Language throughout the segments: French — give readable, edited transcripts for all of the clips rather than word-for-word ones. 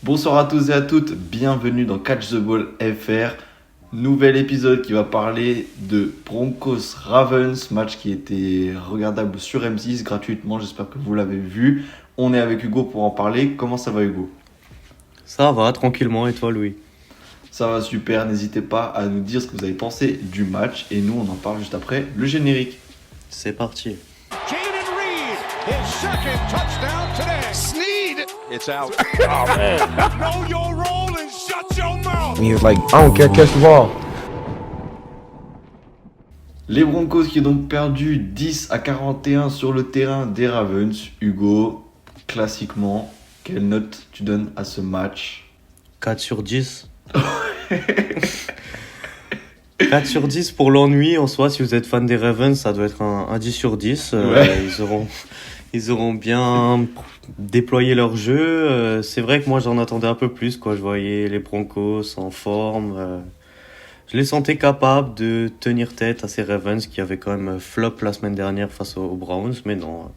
Bonsoir à tous et à toutes, bienvenue dans Catch the Ball FR. Nouvel épisode qui va parler de Broncos Ravens, match qui était regardable sur M6 gratuitement, j'espère que vous l'avez vu. On est avec Hugo pour en parler. Comment ça va Hugo ? Ça va, tranquillement, et toi Louis? Ça va super, n'hésitez pas à nous dire ce que vous avez pensé du match et nous on en parle juste après le générique. C'est parti. Jayden Reed, his second touchdown today. Sneed, it's out. Know your role and shut your mouth. And he was like, I don't care, catch the ball. Les Broncos qui ont donc perdu 10-41 sur le terrain des Ravens. Hugo, classiquement, quelle note tu donnes à ce match ? 4 sur 10. 4 sur 10 pour l'ennui en soi. Si vous êtes fan des Ravens, ça doit être un 10 sur 10. Ouais. Ils auront bien déployé leur jeu. C'est vrai que moi j'en attendais un peu plus, quoi. Je voyais les Broncos en forme. Je les sentais capables de tenir tête à ces Ravens qui avaient quand même flop la semaine dernière face aux Browns. Mais non,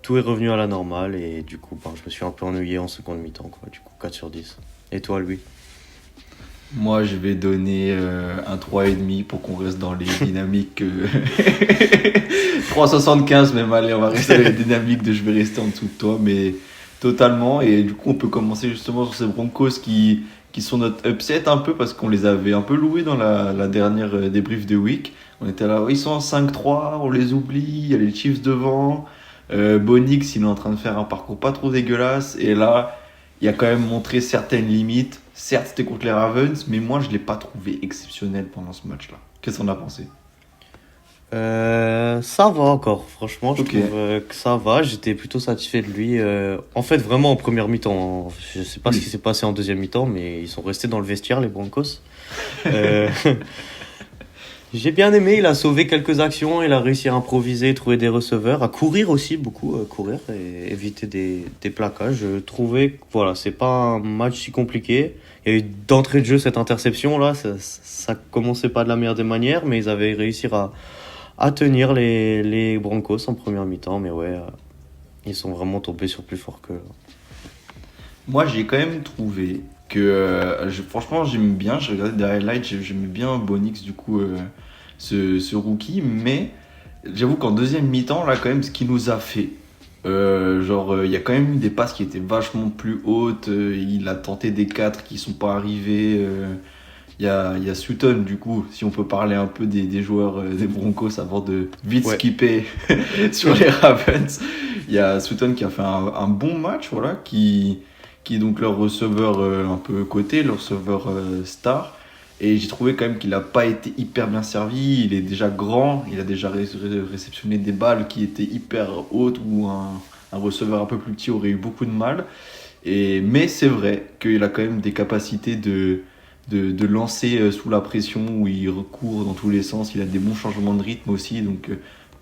tout est revenu à la normale et du coup je me suis un peu ennuyé en seconde mi-temps, quoi. Du coup 4 sur 10. Et toi Louis ? Moi, je vais donner un 3,5 pour qu'on reste dans les dynamiques. 3,75 même, allez, on va rester dans les dynamiques de je vais rester en dessous de toi, mais totalement. Et du coup, on peut commencer justement sur ces Broncos qui sont notre upset un peu parce qu'on les avait un peu loués dans la dernière débrief de week. On était là, ils sont en 5-3, on les oublie, il y a les Chiefs devant. Bonix, il est en train de faire un parcours pas trop dégueulasse. Et là, il a quand même montré certaines limites. Certes, c'était contre les Ravens, mais moi, je ne l'ai pas trouvé exceptionnel pendant ce match-là. Qu'est-ce qu'on a pensé ? Ça va encore, franchement, je Ok. trouve que ça va. J'étais plutôt satisfait de lui. En fait, vraiment en première mi-temps. Je sais pas ce qui s'est passé en deuxième mi-temps, mais ils sont restés dans le vestiaire, les Broncos. Euh, J'ai bien aimé, il a sauvé quelques actions, il a réussi à improviser, trouver des receveurs, à courir aussi beaucoup, courir et éviter des plaquages. Je trouvais que voilà, c'est pas un match si compliqué. Il y a eu d'entrée de jeu cette interception là, ça commençait pas de la meilleure des manières, mais ils avaient réussi à tenir les Broncos en première mi-temps. Mais ouais, ils sont vraiment tombés sur plus fort que. Moi, j'ai quand même trouvé que. Franchement, j'aime bien. J'ai regardé des highlights, j'aimais bien Bonix, du coup, ce rookie. Mais j'avoue qu'en deuxième mi-temps, là, quand même, ce qu'il nous a fait. Il y a quand même eu des passes qui étaient vachement plus hautes. Il a tenté des 4 qui sont pas arrivés. Il y a Sutton, du coup, si on peut parler un peu des joueurs des Broncos avant de vite skipper sur les Ravens. Il y a Sutton qui a fait un bon match, voilà, qui est donc leur receveur un peu coté, leur receveur star. Et j'ai trouvé quand même qu'il n'a pas été hyper bien servi. Il est déjà grand, il a déjà réceptionné des balles qui étaient hyper hautes où un receveur un peu plus petit aurait eu beaucoup de mal. Mais c'est vrai qu'il a quand même des capacités de lancer sous la pression où il recourt dans tous les sens. Il a des bons changements de rythme aussi. Donc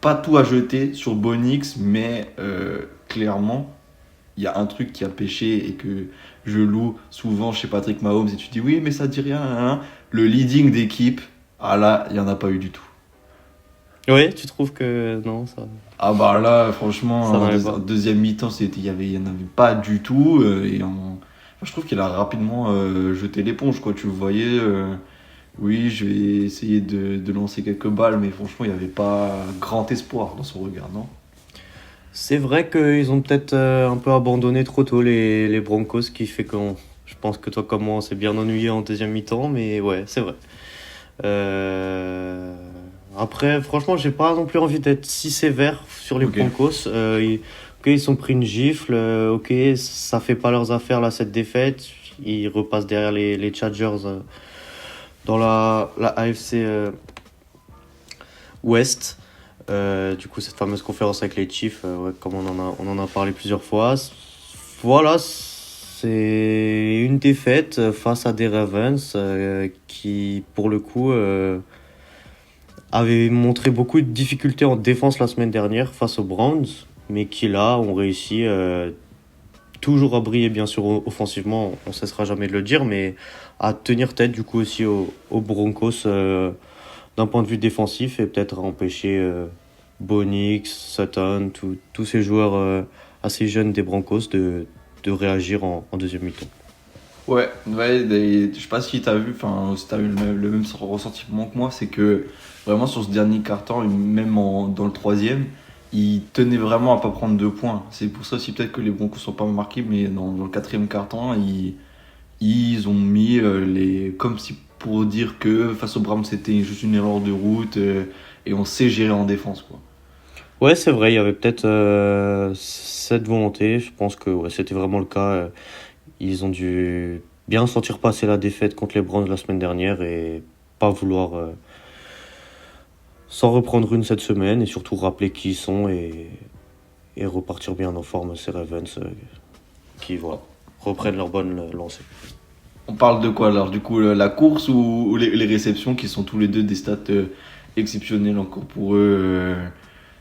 pas tout à jeter sur Bonix, mais clairement, il y a un truc qui a pêché et que je loue souvent chez Patrick Mahomes et tu dis oui mais ça dit rien, hein. Le leading d'équipe, ah là il n'y en a pas eu du tout. Oui, tu trouves que non ça. Ah bah là franchement Ça n'arrive pas. en deuxième mi-temps il n'y en avait pas du tout je trouve qu'il a rapidement jeté l'éponge quoi. Tu le voyais, oui je vais essayer de lancer quelques balles mais franchement il n'y avait pas grand espoir dans son regard, non ? C'est vrai qu'ils ont peut-être un peu abandonné trop tôt les Broncos, qui fait qu'on. Je pense que toi comme moi on s'est bien ennuyé en deuxième mi-temps, mais ouais, c'est vrai. Après, franchement, j'ai pas non plus envie d'être si sévère sur les Ok. Broncos. Ils ont pris une gifle, ok, ça fait pas leurs affaires là cette défaite. Ils repassent derrière les Chargers dans la AFC Ouest. Du coup, cette fameuse conférence avec les Chiefs, ouais, comme on en a parlé plusieurs fois. Voilà, c'est une défaite face à des Ravens qui, pour le coup, avaient montré beaucoup de difficultés en défense la semaine dernière face aux Browns, mais qui là ont réussi toujours à briller, bien sûr, offensivement, on ne cessera jamais de le dire, mais à tenir tête du coup aussi aux Broncos d'un point de vue défensif et peut-être à empêcher Bonix, Sutton, tous ces joueurs assez jeunes des Broncos de réagir en deuxième mi-temps. Je sais pas si t'as vu, enfin, si t'as eu le même ressentiment que moi, c'est que vraiment sur ce dernier quart-temps, et même dans le troisième, ils tenaient vraiment à pas prendre 2 points. C'est pour ça aussi peut-être que les Broncos sont pas marqués, mais dans le quatrième quart-temps, ils ont mis comme si pour dire que face aux Browns c'était juste une erreur de route et on sait gérer en défense, quoi. Ouais, c'est vrai, il y avait peut-être cette volonté. Je pense que ouais, c'était vraiment le cas. Ils ont dû bien sentir passer la défaite contre les Browns la semaine dernière et pas vouloir s'en reprendre une cette semaine et surtout rappeler qui ils sont et repartir bien en forme ces Ravens qui voilà, reprennent leur bonne lancée. On parle de quoi alors? Du coup, la course ou les réceptions qui sont tous les deux des stats exceptionnelles encore pour eux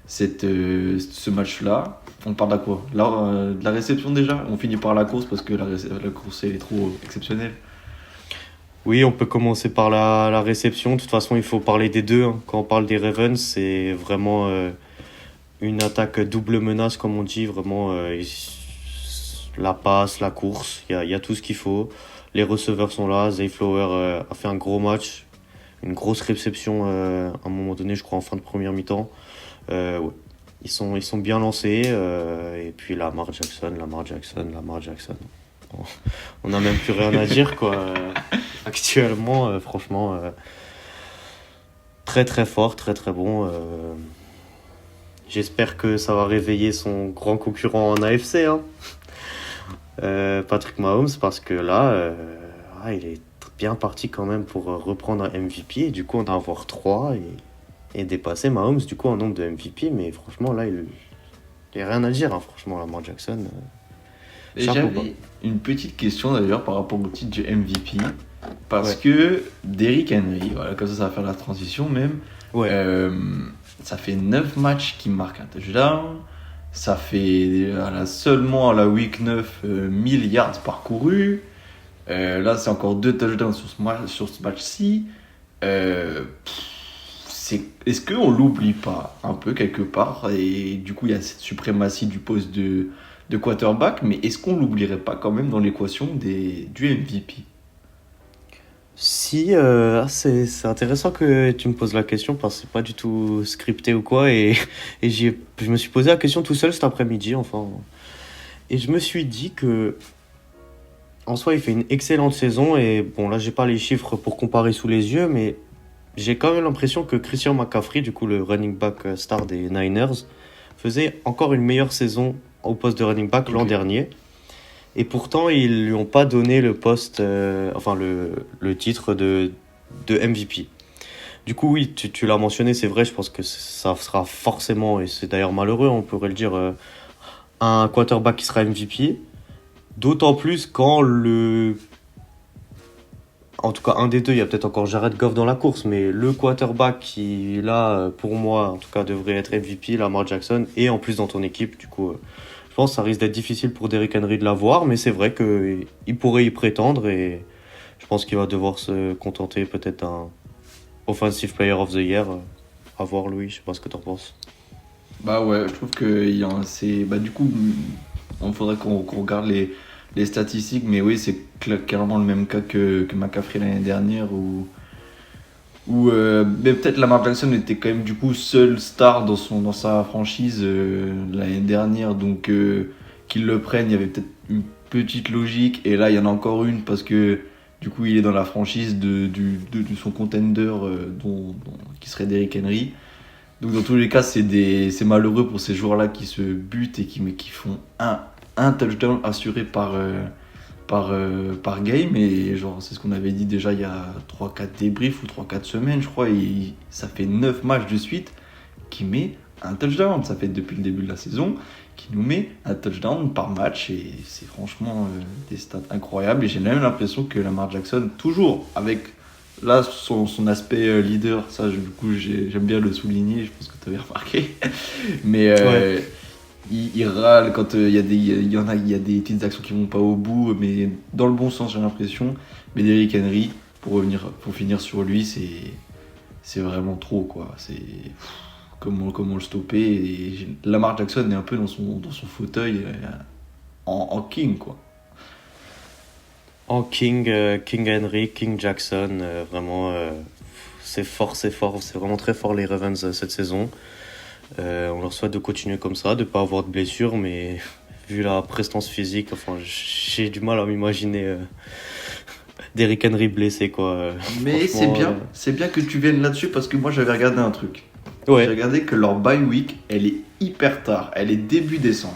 ce match-là. On parle de quoi? Là, de la réception déjà? On finit par la course parce que la course elle est trop exceptionnelle. Oui, on peut commencer par la réception. De toute façon, il faut parler des deux, hein. Quand on parle des Ravens, c'est vraiment une attaque double menace, comme on dit. Vraiment, la passe, la course, il y a tout ce qu'il faut. Les receveurs sont là. Zay Flower a fait un gros match, une grosse réception à un moment donné, je crois, en fin de première mi-temps. Ouais. Ils sont bien lancés. Et puis Lamar Jackson. On n'a même plus rien à dire, quoi. Actuellement, franchement, très très fort, très très bon. J'espère que ça va réveiller son grand concurrent en AFC, hein. Patrick Mahomes, parce que là, il est bien parti quand même pour reprendre un MVP. Et du coup, on va avoir 3 et dépasser Mahomes du coup en nombre de MVP. Mais franchement, là, il n'y a rien à dire, hein, franchement, Lamar Jackson. Et chapeau, quoi. j'avais une petite question d'ailleurs par rapport au titre du MVP. Parce que Derrick Henry, voilà, comme ça va faire la transition même. Ouais. Ça fait 9 matchs qu'il marque un touchdown. Ça fait seulement à la week 9 1000 yards parcourus. Là, c'est encore 2 touchdowns sur ce match-ci. Est-ce qu'on l'oublie pas un peu quelque part? Et du coup, il y a cette suprématie du poste de quarterback. Mais est-ce qu'on l'oublierait pas quand même dans l'équation du MVP? Si, c'est intéressant que tu me poses la question parce que c'est pas du tout scripté ou quoi et je me suis posé la question tout seul cet après-midi enfin et je me suis dit que en soi il fait une excellente saison et bon là j'ai pas les chiffres pour comparer sous les yeux mais j'ai quand même l'impression que Christian McCaffrey du coup le running back star des Niners faisait encore une meilleure saison au poste de running back l'an dernier. Et pourtant, ils lui ont pas donné le poste, le titre de MVP. Du coup, oui, tu l'as mentionné, c'est vrai, je pense que ça sera forcément, et c'est d'ailleurs malheureux, on pourrait le dire, un quarterback qui sera MVP. D'autant plus quand en tout cas, un des deux, il y a peut-être encore Jared Goff dans la course, mais le quarterback qui, là, pour moi, en tout cas, devrait être MVP, Lamar Jackson, et en plus dans ton équipe, du coup... Je pense que ça risque d'être difficile pour Derrick Henry de l'avoir, mais c'est vrai qu'il pourrait y prétendre et je pense qu'il va devoir se contenter peut-être d'un Offensive Player of the Year. À voir, Louis, je sais pas ce que t'en penses. Bah ouais, je trouve que du coup, il faudrait qu'on regarde les statistiques, mais oui, c'est clairement le même cas que McCaffrey l'année dernière où mais peut-être Lamar Jackson était quand même du coup seul star dans sa franchise l'année dernière, donc qu'ils le prennent, il y avait peut-être une petite logique, et là il y en a encore une parce que du coup il est dans la franchise de son contender qui serait Derrick Henry. Donc dans tous les cas c'est malheureux pour ces joueurs-là qui se butent et qui font un touchdown assuré par game, et genre c'est ce qu'on avait dit déjà il y a 3-4 débriefs ou 3-4 semaines je crois, et ça fait 9 matchs de suite qui met un touchdown, ça fait depuis le début de la saison qui nous met un touchdown par match, et c'est franchement des stats incroyables, et j'ai même l'impression que Lamar Jackson, toujours avec là son aspect leader, ça du coup j'aime bien le souligner, je pense que tu avais remarqué, mais Ouais. il râle quand il y a des petites actions qui vont pas au bout, mais dans le bon sens j'ai l'impression. Mais Derrick Henry, pour finir sur lui, c'est vraiment trop, quoi. C'est comment le stopper, et Lamar Jackson est un peu dans son fauteuil en king, quoi. King Henry, King Jackson, vraiment, c'est fort, c'est vraiment très fort les Ravens cette saison. On leur souhaite de continuer comme ça, de pas avoir de blessures, mais vu la prestance physique, enfin, j'ai du mal à m'imaginer Derrick Henry blessé, quoi. Mais Franchement, c'est bien que tu viennes là-dessus parce que moi j'avais regardé un truc. J'ai ouais, regardé que leur bye week, elle est hyper tard, elle est début décembre.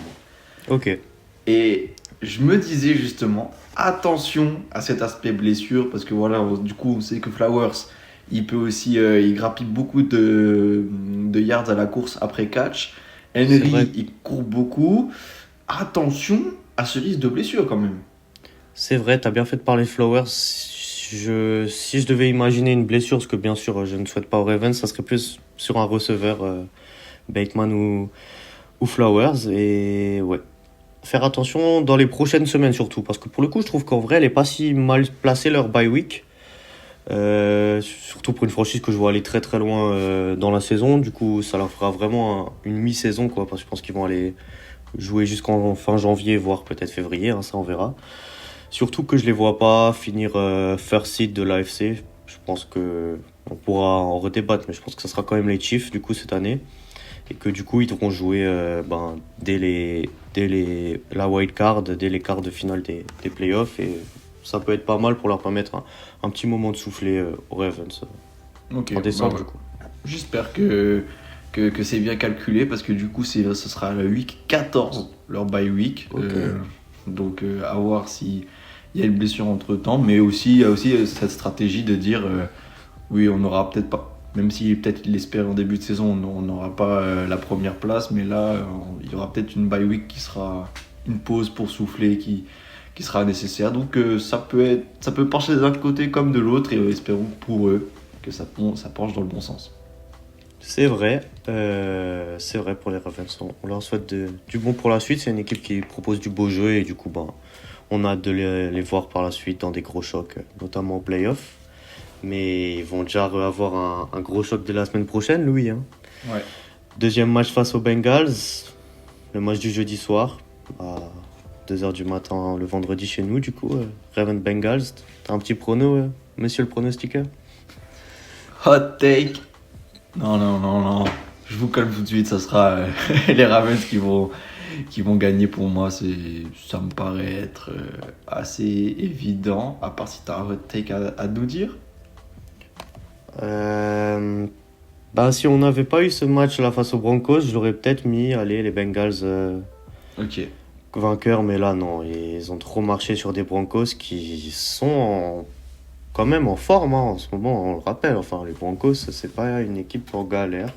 ok. Et je me disais justement, attention à cet aspect blessure, parce que voilà, du coup, on sait que Flowers, il peut aussi, il grappille beaucoup de yards à la course après catch. C'est Henry, vrai. il court beaucoup. Attention à ce risque de blessure quand même. C'est vrai, t'as bien fait de parler de Flowers. Si je devais imaginer une blessure, ce que bien sûr je ne souhaite pas aux Ravens, ça serait plus sur un receveur, Bateman ou Flowers. Et ouais, faire attention dans les prochaines semaines surtout, parce que pour le coup, je trouve qu'en vrai, elle est pas si mal placée leur bye week. Surtout pour une franchise que je vois aller très très loin dans la saison. Du coup, ça leur fera vraiment une mi-saison, quoi, parce que je pense qu'ils vont aller jouer jusqu'en fin janvier, voire peut-être février, hein, ça on verra. Surtout que je les vois pas finir first seed de l'AFC. Je pense que on pourra en redébattre, mais je pense que ça sera quand même les Chiefs du coup cette année et que du coup ils devront jouer dès la wild card, dès les quarts de finale des playoffs et ça peut être pas mal pour leur permettre un petit moment de souffler aux Ravens Ok, en décembre bah, du coup. j'espère que c'est bien calculé, parce que du coup, ce sera le week 14, leur bye week. Ok. Donc, à voir si il y a une blessure entre temps, mais aussi, il y a aussi cette stratégie de dire oui, on n'aura peut-être pas, même si peut-être il l'espère en début de saison, on n'aura pas la première place, mais là, il y aura peut-être une bye week qui sera une pause pour souffler qui sera nécessaire. Donc, ça peut pencher d'un côté comme de l'autre, et espérons pour eux que ça penche dans le bon sens. C'est vrai pour les Ravens. On leur souhaite du bon pour la suite. C'est une équipe qui propose du beau jeu et du coup, on a hâte de les voir par la suite dans des gros chocs, notamment en playoff. Mais ils vont déjà avoir un gros choc dès la semaine prochaine, Louis. Hein. Ouais. Deuxième match face aux Bengals, le match du jeudi soir, à 2h du matin le vendredi chez nous, du coup. Ravens Bengals, t'as un petit prono, monsieur le pronostiqueur? Hot take. Non. Je vous calme tout de suite, ça sera les Ravens qui vont gagner pour moi. Ça me paraît être assez évident, à part si tu as un hot take à nous dire. Si on n'avait pas eu ce match là face aux Broncos, je l'aurais peut-être mis, allez, les Bengals Ok. vainqueurs, mais là non, ils ont trop marché sur des Broncos qui sont quand même en forme hein, en ce moment, on le rappelle. Enfin, les Broncos, c'est pas une équipe en galère.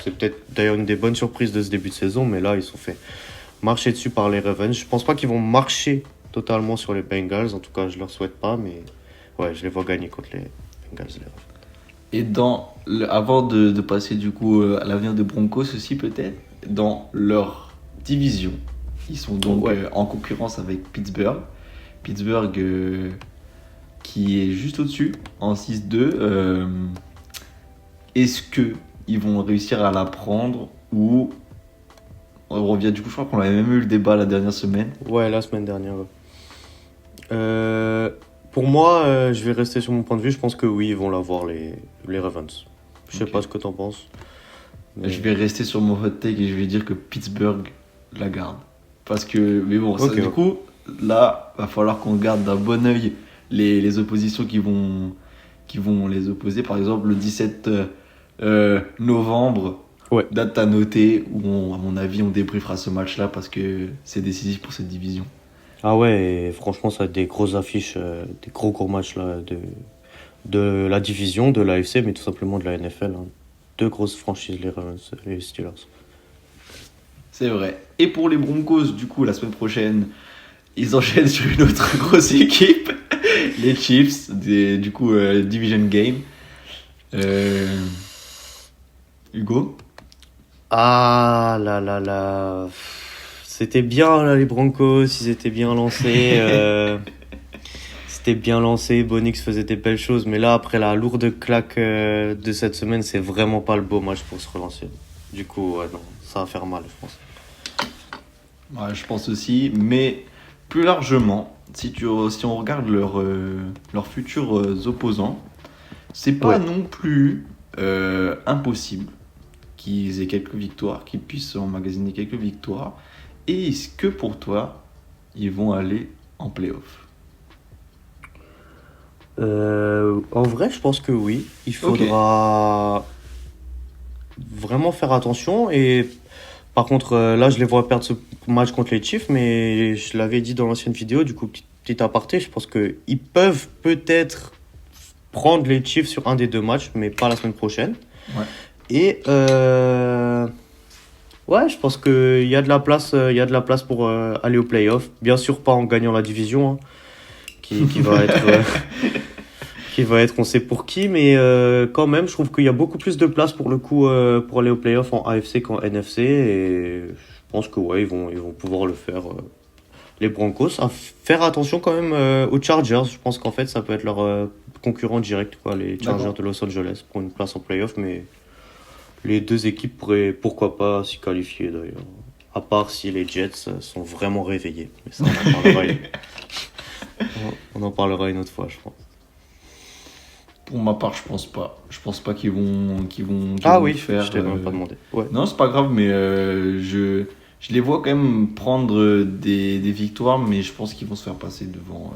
C'est peut-être d'ailleurs une des bonnes surprises de ce début de saison, mais là, ils sont fait marcher dessus par les Ravens. Je pense pas qu'ils vont marcher totalement sur les Bengals, en tout cas, je leur souhaite pas, mais ouais, je les vois gagner contre les Bengals. Les Ravens. Et avant de passer du coup à l'avenir des Broncos aussi peut-être, dans leur division, ils sont donc en concurrence avec Pittsburgh. Pittsburgh qui est juste au-dessus en 6-2. Est-ce que ils vont réussir à la prendre ou on revient du coup, je crois qu'on avait même eu le débat la dernière semaine. Ouais, la semaine dernière. Ouais. Pour moi, je vais rester sur mon point de vue. Je pense que oui, ils vont l'avoir, les Ravens. Je sais Ok. pas ce que t'en penses. Mais... Je vais rester sur mon hot take et je vais dire que Pittsburgh la garde. Parce que, mais bon, Ok, du ouais. coup, là, va falloir qu'on garde d'un bon oeil les oppositions qui vont les opposer. Par exemple, le 17 novembre, Ouais. date à noter, où à mon avis, on débriefera ce match-là parce que c'est décisif pour cette division. Ah ouais, et franchement, ça va être des grosses affiches, des gros matchs là, de la division, de l'AFC, mais tout simplement de la NFL. Hein. Deux grosses franchises, les Ravens et les Steelers. C'est vrai. Et pour les Broncos, du coup, la semaine prochaine, ils enchaînent sur une autre grosse équipe, les Chiefs, du coup, Division Game. Hugo? Ah là. C'était bien là, les Broncos, ils étaient bien lancés. C'était bien lancé, Bonix faisait des belles choses, mais là, après la lourde claque de cette semaine, c'est vraiment pas le beau match pour se relancer. Du coup, ouais, non, ça va faire mal, je pense. Ouais, je pense aussi, mais plus largement, si on regarde leurs futurs opposants, c'est pas Ouais. non plus impossible qu'ils aient quelques victoires, qu'ils puissent emmagasiner quelques victoires. Et est-ce que pour toi, ils vont aller en playoff? En vrai, je pense que oui. Il Ok. faudra vraiment faire attention. Et par contre, là, je les vois perdre ce match contre les Chiefs, mais je l'avais dit dans l'ancienne vidéo, du coup, petit aparté, je pense qu'ils peuvent peut-être prendre les Chiefs sur un des deux matchs, mais pas la semaine prochaine. Ouais. Et ouais, je pense qu'il y a de la place, il y a de la place pour aller au playoff. Bien sûr, pas en gagnant la division, hein, qui va être, qui va être, on sait pour qui, mais quand même, je trouve qu'il y a beaucoup plus de place pour le coup pour aller au playoff en AFC qu'en NFC. Et je pense que ouais, ils vont pouvoir le faire. Les Broncos, à faire attention quand même aux Chargers. Je pense qu'en fait, ça peut être leur concurrent direct, quoi, les Chargers D'accord. de Los Angeles, pour une place en playoff. Mais les deux équipes pourraient, pourquoi pas, s'y qualifier d'ailleurs. À part si les Jets sont vraiment réveillés. Mais ça, on en parlera, on en parlera une autre fois, je pense. Pour ma part, je pense pas. Je pense pas qu'ils Ah vont oui, le faire. je t'ai même pas demandé. Ouais. Non, c'est pas grave, mais je les vois quand même prendre des victoires, mais je pense qu'ils vont se faire passer devant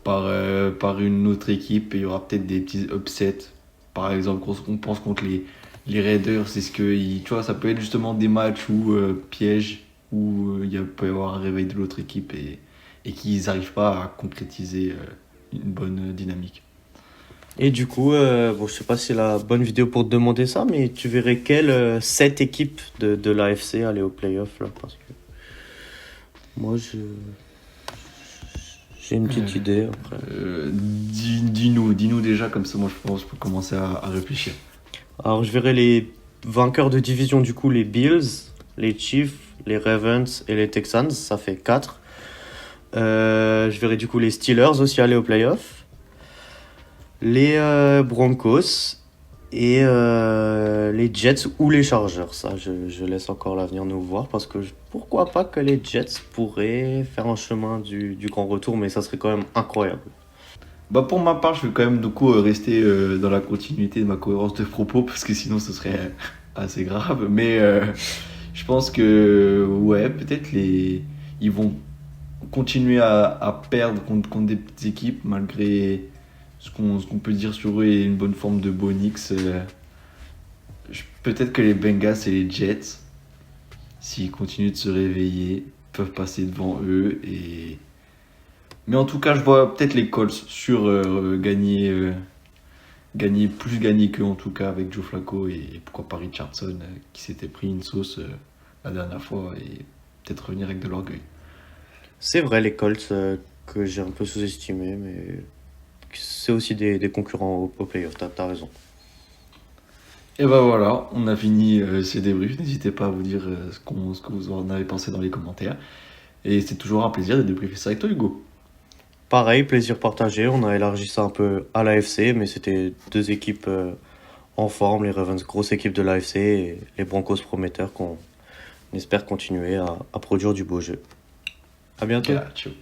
par une autre équipe et il y aura peut-être des petits upsets. Par exemple, quand on pense contre les Raiders, c'est ce que tu vois, ça peut être justement des matchs où piège, où peut y avoir un réveil de l'autre équipe et qu'ils n'arrivent pas à concrétiser une bonne dynamique. Et du coup, bon, je sais pas si c'est la bonne vidéo pour te demander ça, mais tu verrais quelle 7 équipes de l'AFC aller au playoff là, parce que moi, j'ai une petite idée après. Dis-nous déjà, comme ça moi je pense que je peux commencer à réfléchir. Alors, je verrais les vainqueurs de division, du coup, les Bills, les Chiefs, les Ravens et les Texans, ça fait 4. Je verrais du coup les Steelers aussi aller au playoff, les Broncos et les Jets ou les Chargers. Ça, je laisse encore l'avenir nous voir parce que pourquoi pas que les Jets pourraient faire un chemin du grand retour, mais ça serait quand même incroyable. Bah pour ma part, je vais quand même du coup rester dans la continuité de ma cohérence de propos parce que sinon ce serait assez grave. Mais je pense que ouais, peut-être ils vont continuer à perdre contre des petites équipes malgré ce qu'on peut dire sur eux et une bonne forme de Bonix. Peut-être que les Bengals et les Jets, s'ils continuent de se réveiller, peuvent passer devant eux mais en tout cas, je vois peut-être les Colts sur gagner qu'eux en tout cas avec Joe Flacco et pourquoi pas Richardson qui s'était pris une sauce la dernière fois et peut-être revenir avec de l'orgueil. C'est vrai, les Colts que j'ai un peu sous-estimé, mais c'est aussi des concurrents au playoff, t'as raison. Et ben voilà, on a fini ces débriefs. N'hésitez pas à vous dire ce que vous en avez pensé dans les commentaires. Et c'est toujours un plaisir de débriefer ça avec toi, Hugo. Pareil, plaisir partagé. On a élargi ça un peu à l'AFC, mais c'était deux équipes en forme. Les Ravens, grosse équipe de l'AFC, et les Broncos prometteurs qu'on espère continuer à produire du beau jeu. À bientôt. Ciao.